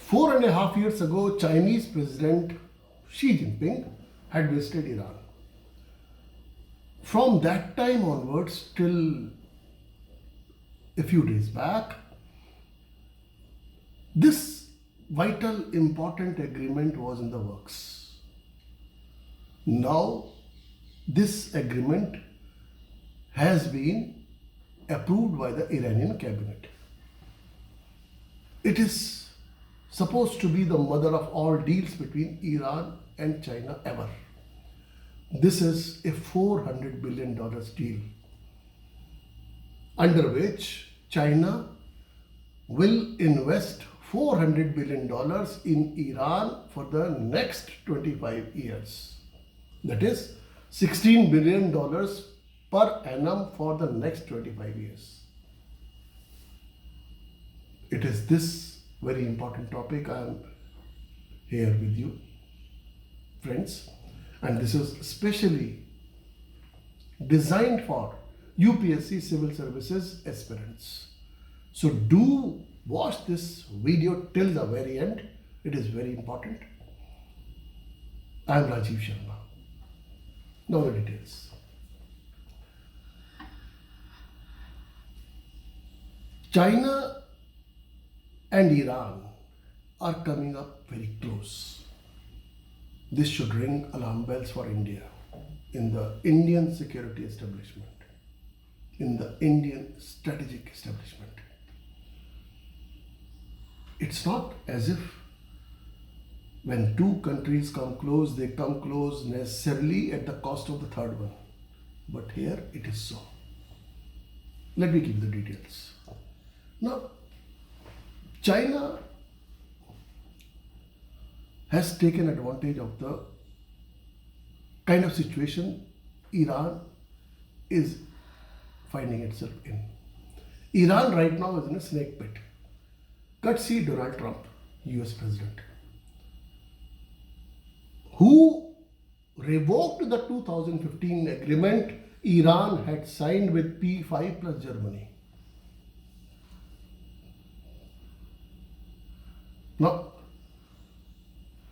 4.5 years ago, Chinese President Xi Jinping had visited Iran. From that time onwards till a few days back, this vital, important agreement was in the works. Now, this agreement has been approved by the Iranian cabinet. It is supposed to be the mother of all deals between Iran and China ever. This is a $400 billion deal under which China will invest $400 billion in Iran for the next 25 years. That is $16 billion per annum for the next 25 years. It is this very important topic I am here with you, friends, and this is specially designed for UPSC Civil Services aspirants. So do watch this video till the very end. It is very important. I am Rajiv Sharma. Now the details. China and Iran are coming up very close. This should ring alarm bells for India in the Indian security establishment, in the Indian strategic establishment. It's not as if when two countries come close, they come close necessarily at the cost of the third one. But here it is so. Let me give the details. Now, China has taken advantage of the kind of situation Iran is finding itself in. Iran right now is in a snake pit. Courtesy Donald Trump, US President, who revoked the 2015 agreement Iran had signed with P5 plus Germany. Now,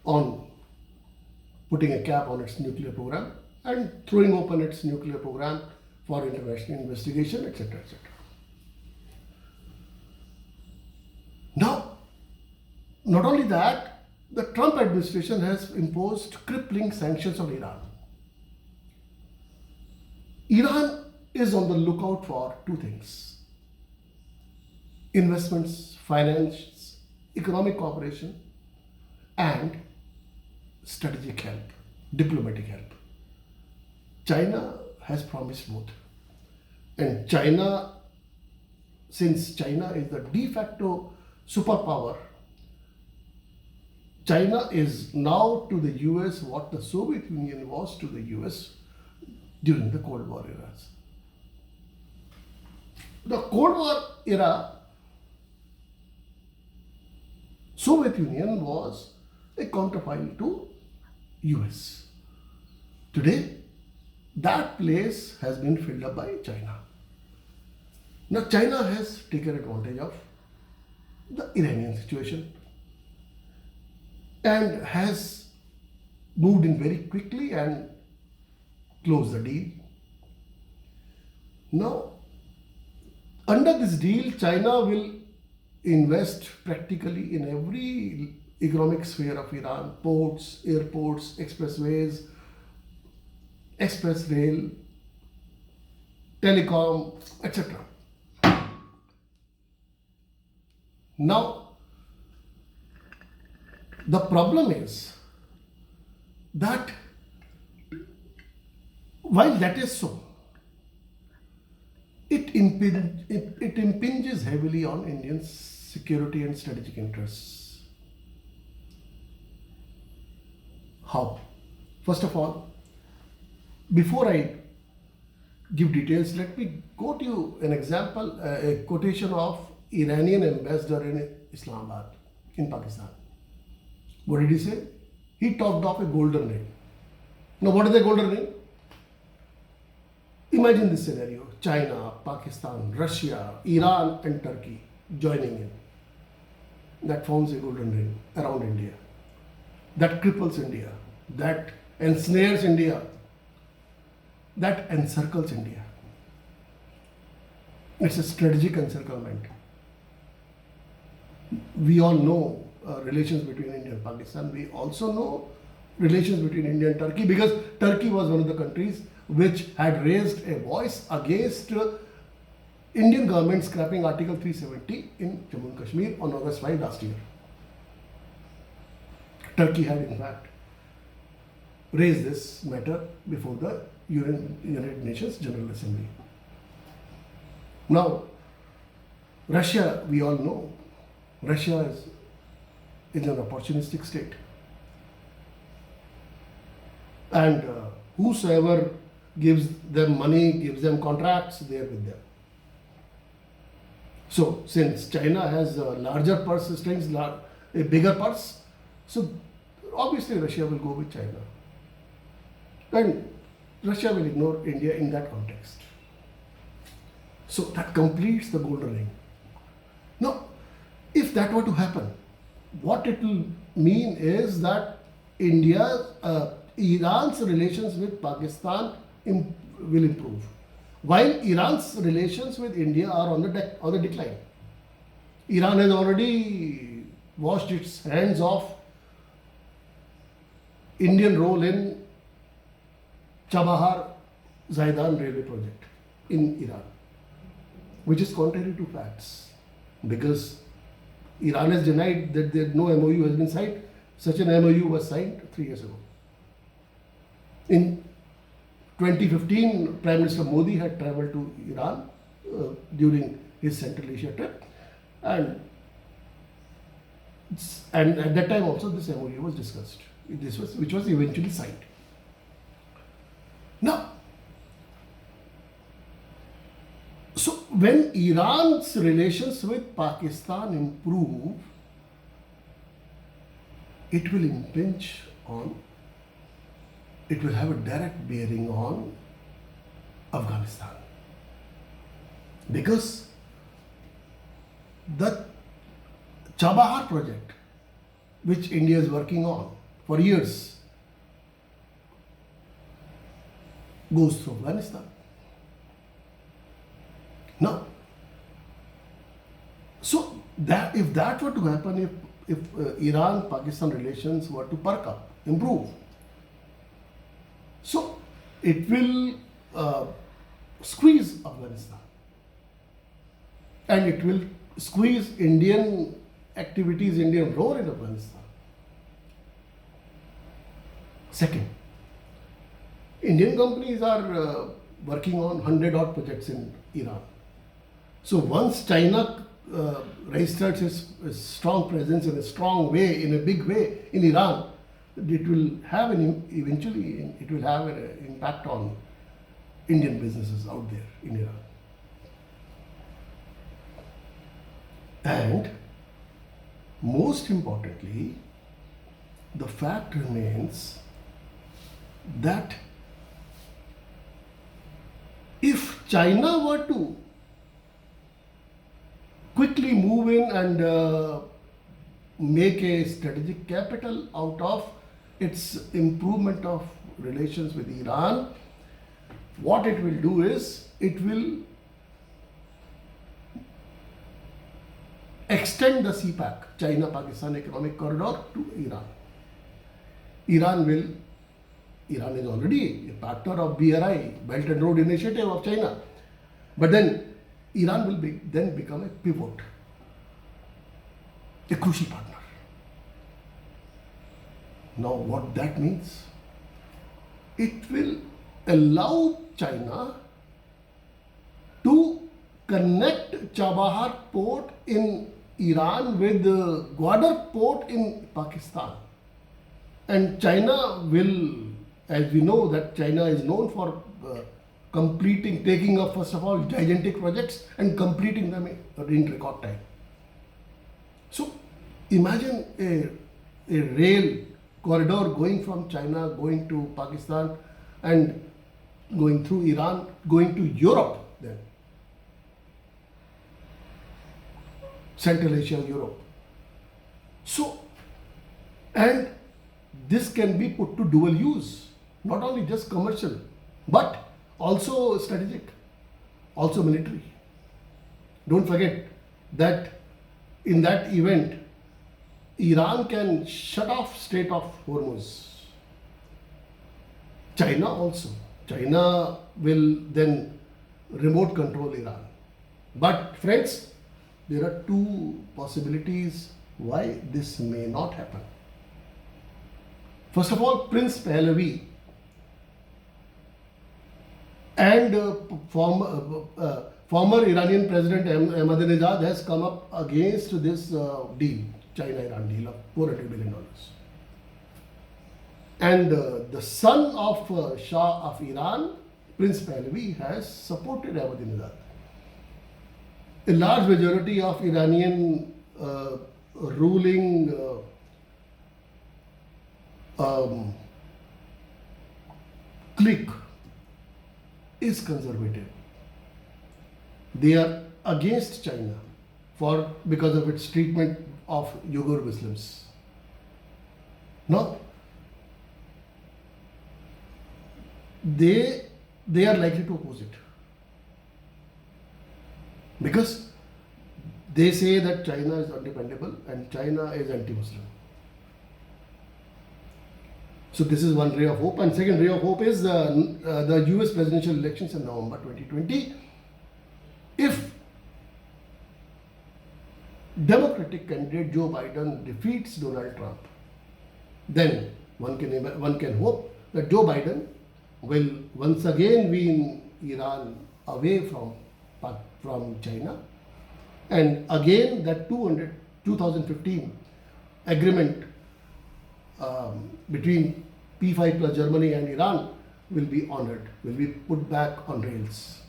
on putting a cap on its nuclear program and throwing open its nuclear program for international investigation, etc., etc. Now, not only that, the Trump administration has imposed crippling sanctions on Iran. Iran is on the lookout for two things: investments, finance, economic cooperation, and strategic help, diplomatic help. China has promised both. And China, since China is the de facto superpower, China is now to the US what the Soviet Union was to the US during the Cold War eras. The Cold War era, Soviet Union was a counterpart to US. Today, that place has been filled up by China. Now, China has taken advantage of the Iranian situation and has moved in very quickly and closed the deal. Now, under this deal, China will invest practically in every economic sphere of Iran: ports, airports, expressways, express rail, telecom, etc. Now, the problem is that while that is so, it impinges heavily on Indian security and strategic interests. How? First of all, before I give details, let me quote you an example, a quotation of Iranian ambassador in Islamabad, in Pakistan. What did he say? He talked of a golden ring. Now, what is a golden ring? Imagine this scenario: China, Pakistan, Russia, Iran and Turkey joining in. that forms a golden ring around India, that cripples India, that ensnares India, that encircles India. It's a strategic encirclement. We all know relations between India and Pakistan. We also know relations between India and Turkey, because Turkey was one of the countries which had raised a voice against Indian government scrapping Article 370 in Jammu and Kashmir on August 5 last year. Turkey had in fact raised this matter before the United Nations General Assembly. Now, Russia, we all know, Russia is an opportunistic state. And whosoever gives them money, gives them contracts, they are with them. So, since China has a larger purse strings, a bigger purse, so obviously Russia will go with China. And Russia will ignore India in that context. So that completes the golden ring. Now, if that were to happen, what it will mean is that Iran's relations with Pakistan will improve, while Iran's relations with India are on the decline. Iran has already washed its hands of Indian role in Chabahar Zaidan railway project in Iran, which is contrary to facts, because Iran has denied that no MOU has been signed. Such an MOU was signed 3 years ago. In 2015, Prime Minister Modi had travelled to Iran during his Central Asia trip, and at that time also this MOU was discussed, which was eventually signed. Now, so when Iran's relations with Pakistan improve, it will have a direct bearing on Afghanistan, because the Chabahar project, which India is working on for years, goes through Afghanistan. Now, so that if that were to happen, if Iran-Pakistan relations were to perk up, improve, so it will squeeze Afghanistan, and it will squeeze Indian activities, Indian role in Afghanistan. Second, Indian companies are working on 100-odd projects in Iran. So once China registers its strong presence in a strong way, in a big way in Iran, it will have eventually it will have an impact on Indian businesses out there in Iran. And most importantly, the fact remains that if China were to quickly move in and make a strategic capital out of its improvement of relations with Iran, what it will do is it will extend the CPAC, China-Pakistan Economic Corridor, to Iran. Iran is already a partner of BRI, Belt and Road Initiative of China. But then Iran will then become a pivot, a crucial partner. Now what that means? It will allow China to connect Chabahar port in Iran with Gwadar port in Pakistan. And China will, as we know that China is known for taking up first of all gigantic projects and completing them in record time. So imagine a rail corridor going from China, going to Pakistan and going through Iran, going to Europe then. Central Asia, Europe. So, and this can be put to dual use, not only just commercial, but also strategic, also military. Don't forget that in that event, Iran can shut off Strait of Hormuz. China also. China will then remote control Iran. But friends, there are two possibilities why this may not happen. First of all, Prince Pahlavi and former Iranian President Ahmadinejad has come up against this deal, China-Iran deal of $400 billion. And the son of Shah of Iran, Prince Pahlavi, has supported Ahmadinejad. A large majority of Iranian ruling clique is conservative. They are against China because of its treatment of Uyghur Muslims. Now, they are likely to oppose it because they say that China is undependable and China is anti-Muslim. So this is one ray of hope. And second ray of hope is the US presidential elections in November 2020. If Democratic candidate Joe Biden defeats Donald Trump, then one can hope that Joe Biden will once again win Iran away from China, and again that 2015 agreement between P5 plus Germany and Iran will be honored, will be put back on rails.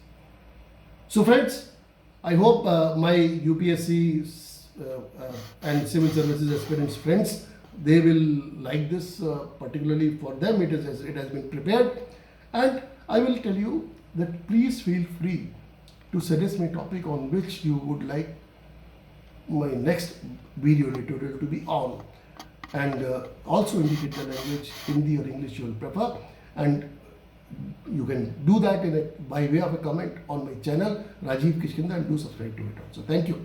So friends, I hope my UPSC and civil services aspirants friends, they will like this, particularly for them it has been prepared. And I will tell you that please feel free to suggest me topic on which you would like my next video tutorial to be on, and also indicate the language Hindi or English you will prefer, and you can do that by way of a comment on my channel Rajiv Kishkinda, and do subscribe to it also. Thank you.